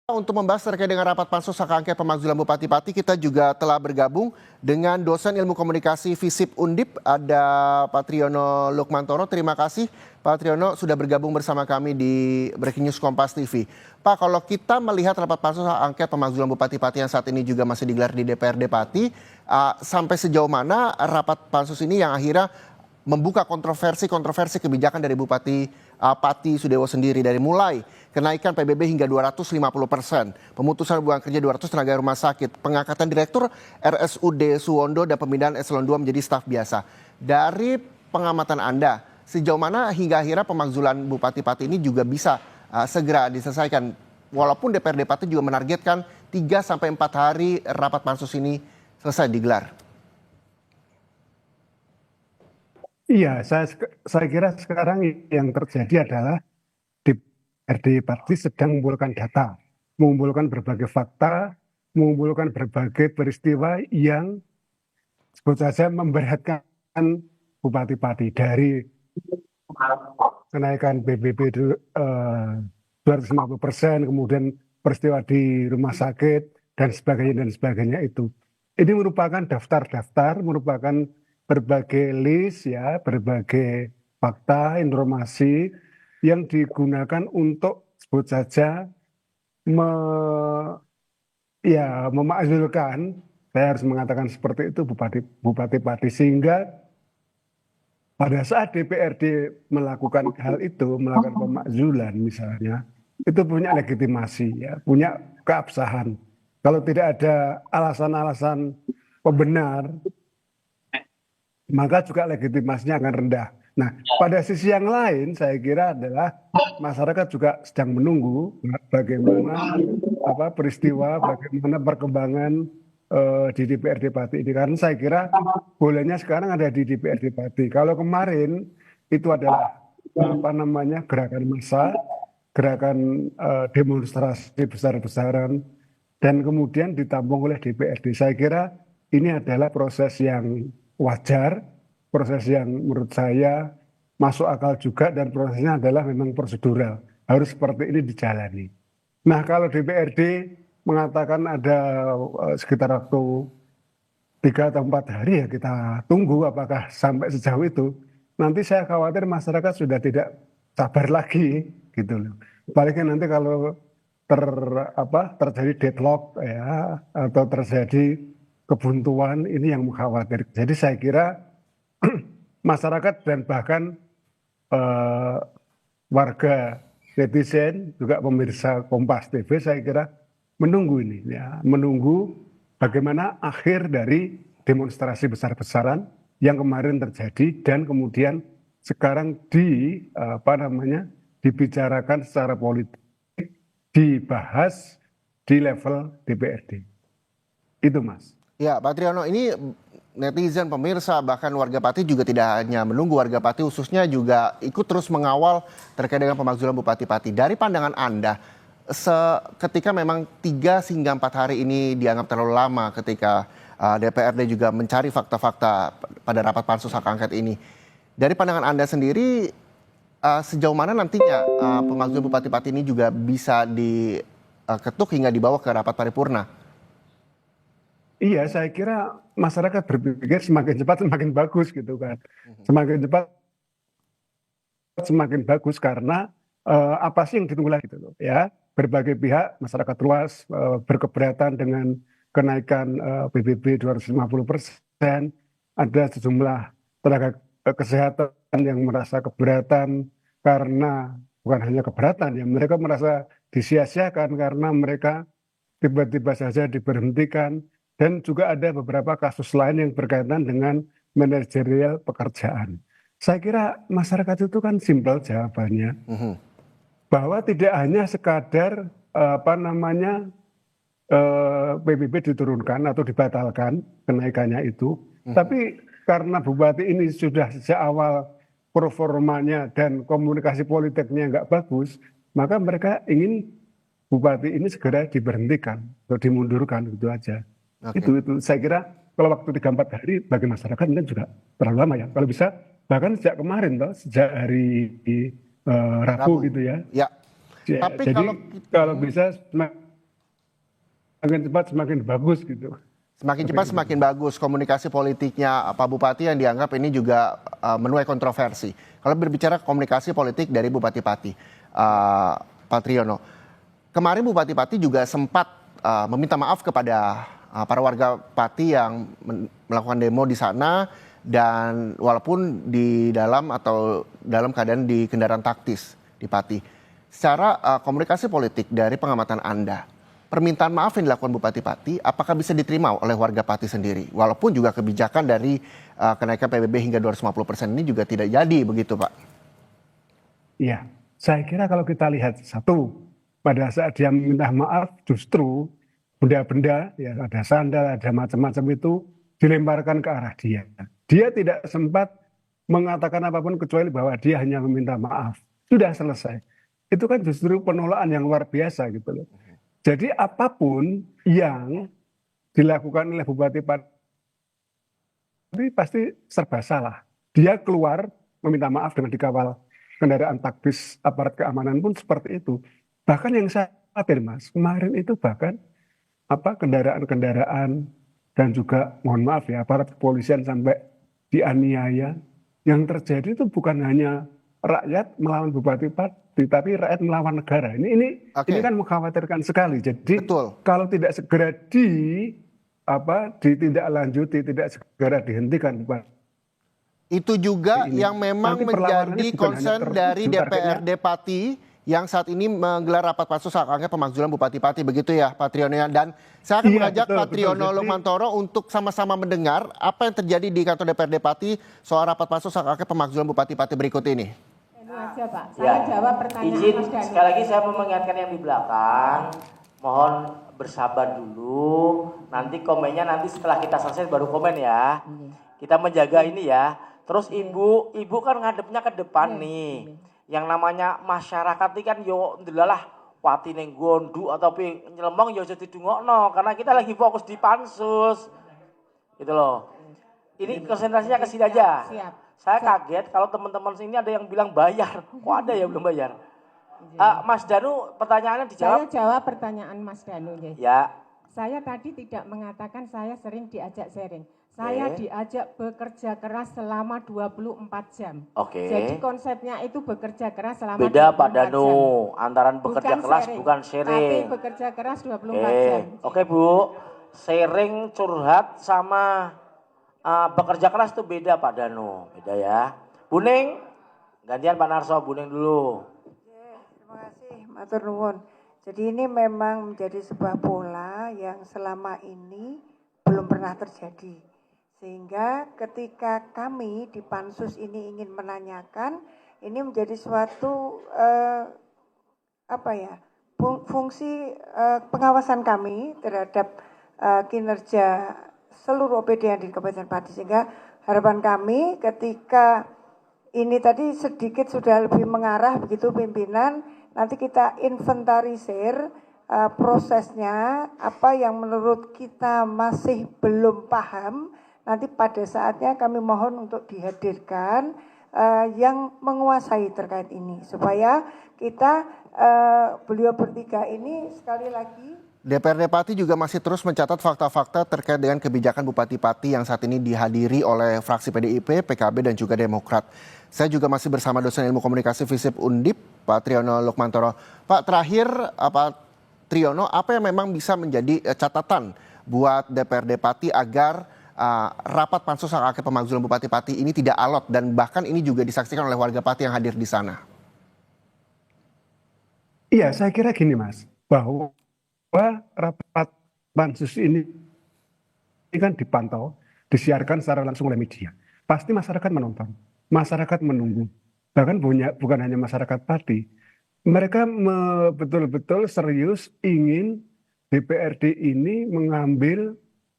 Untuk membahas terkait dengan rapat pansus hak angket pemakzulan Bupati Pati, kita juga telah bergabung dengan dosen ilmu komunikasi FISIP Undip, ada Pak Triyono Lukmantoro. Terima kasih Pak Triyono sudah bergabung bersama kami di Breaking News Kompas TV. Pak, kalau kita melihat rapat pansus hak angket pemakzulan Bupati Pati yang saat ini juga masih digelar di DPRD Pati, sampai sejauh mana rapat pansus ini yang akhirnya membuka kontroversi kebijakan dari Bupati Pati Sudewo sendiri, dari mulai kenaikan PBB hingga 250%, pemutusan hubungan kerja 200 tenaga rumah sakit, pengangkatan direktur RSUD Suwondo dan pemindahan eselon 2 menjadi staf biasa. Dari pengamatan Anda, sejauh mana hingga akhirnya pemakzulan Bupati Pati ini juga bisa segera diselesaikan? Walaupun DPRD Pati juga menargetkan 3-4 hari rapat pansus ini selesai digelar. Iya, saya kira sekarang yang terjadi adalah DPRD Pati sedang mengumpulkan data, mengumpulkan berbagai fakta, mengumpulkan berbagai peristiwa yang sebut saja memberatkan Bupati Pati, dari kenaikan PBB 250%, kemudian peristiwa di rumah sakit dan sebagainya itu. Ini merupakan daftar-daftar, merupakan berbagai list ya, berbagai fakta, informasi yang digunakan untuk sebut saja memakzulkan, saya harus mengatakan seperti itu, Bupati Pati, sehingga pada saat DPRD melakukan hal itu, melakukan pemakzulan misalnya, itu punya legitimasi ya, punya keabsahan. Kalau tidak ada alasan-alasan pembenar, maka juga legitimasinya akan rendah. Nah, pada sisi yang lain saya kira adalah masyarakat juga sedang menunggu bagaimana peristiwa, bagaimana perkembangan di DPRD Pati ini. Karena saya kira bolanya sekarang ada di DPRD Pati. Kalau kemarin itu adalah gerakan massa, gerakan demonstrasi besar-besaran, dan kemudian ditampung oleh DPRD. Saya kira ini adalah proses yang wajar, proses yang menurut saya masuk akal juga, dan prosesnya adalah memang prosedural, harus seperti ini dijalani. Nah, kalau DPRD mengatakan ada sekitar waktu 3 atau 4 hari, ya kita tunggu apakah sampai sejauh itu. Nanti saya khawatir masyarakat sudah tidak sabar lagi gitu loh. Baliknya nanti kalau terjadi deadlock ya, atau terjadi kebuntuan, ini yang mengkhawatirkan. Jadi saya kira masyarakat dan bahkan warga, netizen, juga pemirsa Kompas TV, saya kira menunggu ini ya, menunggu bagaimana akhir dari demonstrasi besar-besaran yang kemarin terjadi dan kemudian sekarang dibicarakan secara politik, dibahas di level DPRD. Itu Mas. Ya, Pak Triyono, ini netizen, pemirsa, bahkan warga Pati juga tidak hanya menunggu, warga Pati khususnya juga ikut terus mengawal terkait dengan pemakzulan Bupati Pati. Dari pandangan Anda, ketika memang 3-4 hari ini dianggap terlalu lama ketika DPRD juga mencari fakta-fakta pada rapat pansus hak angket ini. Dari pandangan Anda sendiri, sejauh mana nantinya pemakzulan Bupati Pati ini juga bisa diketuk hingga dibawa ke rapat paripurna? Iya, saya kira masyarakat berpikir semakin cepat semakin bagus gitu kan. Semakin cepat semakin bagus karena apa sih yang ditunggu lagi gitu loh ya. Berbagai pihak masyarakat luas berkeberatan dengan kenaikan PBB 250%. Ada sejumlah tenaga kesehatan yang merasa keberatan karena bukan hanya keberatan ya, mereka merasa disia-siakan karena mereka tiba-tiba saja diberhentikan. Dan juga ada beberapa kasus lain yang berkaitan dengan manajerial pekerjaan. Saya kira masyarakat itu kan simpel jawabannya, bahwa tidak hanya sekadar PBB diturunkan atau dibatalkan kenaikannya itu, tapi karena Bupati ini sudah sejak awal performanya dan komunikasi politiknya nggak bagus, maka mereka ingin Bupati ini segera diberhentikan atau dimundurkan, gitu aja. Okay. Itu saya kira kalau waktu 3-4 hari bagi masyarakat mungkin juga terlalu lama ya. Kalau bisa bahkan sejak kemarin sejak hari Rabu gitu ya. Ya. Jadi kalau bisa semakin cepat semakin bagus gitu. Semakin cepat semakin bagus komunikasi politiknya Pak Bupati yang dianggap ini juga menuai kontroversi. Kalau berbicara komunikasi politik dari Bupati Pati, Pak Triyono, kemarin Bupati Pati juga sempat meminta maaf kepada para warga Pati yang melakukan demo di sana dan walaupun di dalam atau dalam keadaan di kendaraan taktis di Pati. Secara komunikasi politik dari pengamatan Anda, permintaan maaf yang dilakukan Bupati Pati, apakah bisa diterima oleh warga Pati sendiri? Walaupun juga kebijakan dari kenaikan PBB hingga 250% ini juga tidak jadi begitu Pak? Iya, saya kira kalau kita lihat satu, pada saat dia meminta maaf justru benda-benda, ya ada sandal, ada macam-macam itu dilemparkan ke arah dia. Dia tidak sempat mengatakan apapun kecuali bahwa dia hanya meminta maaf. Sudah selesai. Itu kan justru penolakan yang luar biasa gitu loh. Jadi apapun yang dilakukan oleh Bupati Pati pasti serba salah. Dia keluar meminta maaf dengan dikawal kendaraan taktis aparat keamanan pun seperti itu. Bahkan yang saya khawatir Mas, kemarin itu bahkan kendaraan-kendaraan dan juga mohon maaf ya aparat kepolisian sampai dianiaya. Yang terjadi itu bukan hanya rakyat melawan Bupati Pati, tapi rakyat melawan negara. Ini kan mengkhawatirkan sekali. Jadi Betul. kalau tidak segera ditindaklanjuti, tidak segera dihentikan, Itu juga ini. yang memang Nanti perlawanannya menjadi bukan hanya concern dari targetnya. DPRD Pati yang saat ini menggelar rapat pansus hak angket pemakzulan Bupati Pati, begitu ya Pak Triyono ya. Dan saya akan Iya, mengajak betul, Pak Triyono betul. Jadi- Lukmantoro untuk sama-sama mendengar apa yang terjadi di kantor DPRD Pati soal rapat pansus hak angket pemakzulan Bupati Pati berikut ini. Itu aja Pak, saya jawab pertanyaan Izin Mas Dani. sekali lagi saya mau mengingatkan yang di belakang, mohon bersabar dulu. Nanti komennya nanti setelah kita selesai baru komen ya. Kita menjaga ini ya. Terus ibu kan ngadepnya ke depan nih. Yang namanya masyarakat ini kan yo ndelalah wati ning gondu atau nyelemong yo jadi dungokno karena kita lagi fokus di pansus. Gitu loh. Ini konsentrasinya ke sini aja. Siap. Saya kaget kalau teman-teman sini ada yang bilang bayar. Kok ada ya belum bayar? Mas Danu pertanyaannya Saya dijawab. jawab pertanyaan Mas Danu. Ya. Ya, Saya tadi tidak mengatakan saya sering diajak sharing. Saya Oke. diajak bekerja keras selama 24 jam. Oke. Jadi konsepnya itu bekerja keras selama beda 24 Pak Danu. jam. Antaran bekerja keras bukan Tapi sharing. bekerja keras 24 jam. Oke Bu. Sharing curhat sama bekerja keras itu beda Pak Danu. Beda ya. Buning, gantian Pak Narso, Buning dulu. Terima kasih, matur nuwun. Jadi ini memang menjadi sebuah pola yang selama ini belum pernah terjadi. Sehingga ketika kami di Pansus ini ingin menanyakan, ini menjadi suatu fungsi pengawasan kami terhadap kinerja seluruh OPD yang di Kabupaten Pati. Sehingga harapan kami ketika ini tadi sedikit sudah lebih mengarah begitu pimpinan, nanti kita inventarisir prosesnya, apa yang menurut kita masih belum paham, nanti pada saatnya kami mohon untuk dihadirkan yang menguasai terkait ini. Supaya kita, beliau bertiga ini sekali lagi, DPRD Pati juga masih terus mencatat fakta-fakta terkait dengan kebijakan Bupati Pati yang saat ini dihadiri oleh fraksi PDIP, PKB, dan juga Demokrat. Saya juga masih bersama dosen ilmu komunikasi FISIP Undip, Pak Triyono Lukmantoro. Pak, terakhir Pak Triyono, apa yang memang bisa menjadi catatan buat DPRD Pati agar rapat pansus hak angket pemakzulan Bupati Pati ini tidak alot dan bahkan ini juga disaksikan oleh warga Pati yang hadir di sana? Iya, saya kira gini Mas, bahwa rapat pansus ini kan dipantau, disiarkan secara langsung oleh media. Pasti masyarakat menonton, masyarakat menunggu. Bahkan bukan hanya masyarakat Pati, mereka betul-betul serius ingin DPRD ini mengambil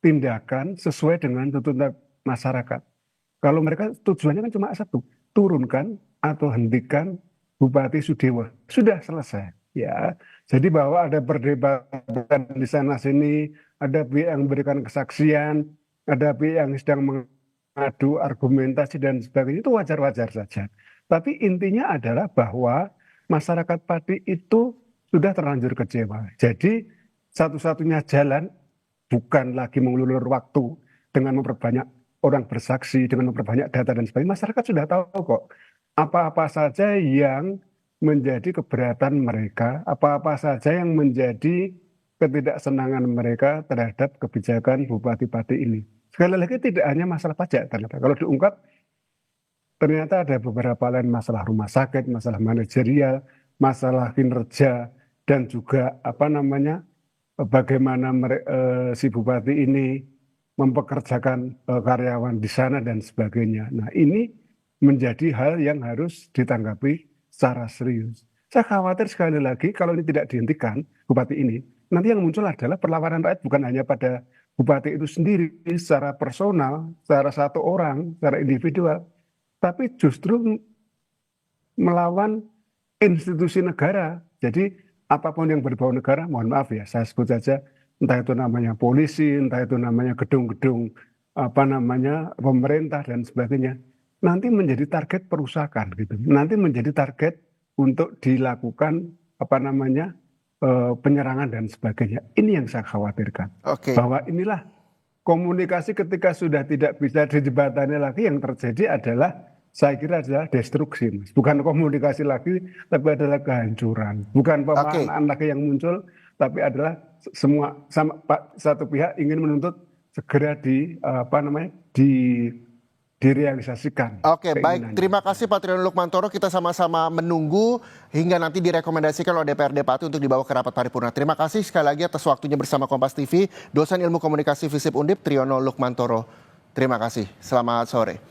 tindakan sesuai dengan tuntutan masyarakat. Kalau mereka tujuannya kan cuma satu, turunkan atau hentikan Bupati Sudewo. Sudah selesai. Ya, jadi bahwa ada perdebatan di sana sini, ada pihak yang memberikan kesaksian, ada pihak yang sedang mengadu argumentasi dan sebagainya, itu wajar-wajar saja. Tapi intinya adalah bahwa masyarakat Pati itu sudah terlanjur kecewa. Jadi satu-satunya jalan bukan lagi mengulur waktu dengan memperbanyak orang bersaksi, dengan memperbanyak data dan sebagainya. Masyarakat sudah tahu kok apa-apa saja yang menjadi keberatan mereka, apa-apa saja yang menjadi ketidaksenangan mereka terhadap kebijakan Bupati-Pati ini. Sekali lagi tidak hanya masalah pajak, ternyata kalau diungkap ternyata ada beberapa lain, masalah rumah sakit, masalah manajerial, masalah kinerja, dan juga bagaimana si bupati ini mempekerjakan karyawan di sana dan sebagainya. Nah, ini menjadi hal yang harus ditanggapi secara serius. Saya khawatir sekali lagi kalau ini tidak dihentikan, bupati ini, nanti yang muncul adalah perlawanan rakyat bukan hanya pada bupati itu sendiri secara personal, secara satu orang, secara individual, tapi justru melawan institusi negara. Jadi apapun yang berbau negara, mohon maaf ya, saya sebut saja, entah itu namanya polisi, entah itu namanya gedung-gedung pemerintah dan sebagainya, nanti menjadi target perusakan gitu. Nanti menjadi target untuk dilakukan penyerangan dan sebagainya. Ini yang saya khawatirkan. Oke. Bahwa inilah komunikasi ketika sudah tidak bisa dijembatani lagi, yang terjadi adalah, saya kira adalah destruksi, Mas. Bukan komunikasi lagi, tapi adalah kehancuran. Bukan pemaknaan lagi yang muncul, tapi adalah semua satu pihak ingin menuntut segera direalisasikan. Oke, baik. Terima kasih Pak Triyono Lukmantoro. Kita sama-sama menunggu hingga nanti direkomendasikan oleh DPRD Pati untuk dibawa ke rapat paripurna. Terima kasih sekali lagi atas waktunya bersama Kompas TV. Dosen Ilmu Komunikasi FISIP Undip Triyono Lukmantoro. Terima kasih. Selamat sore.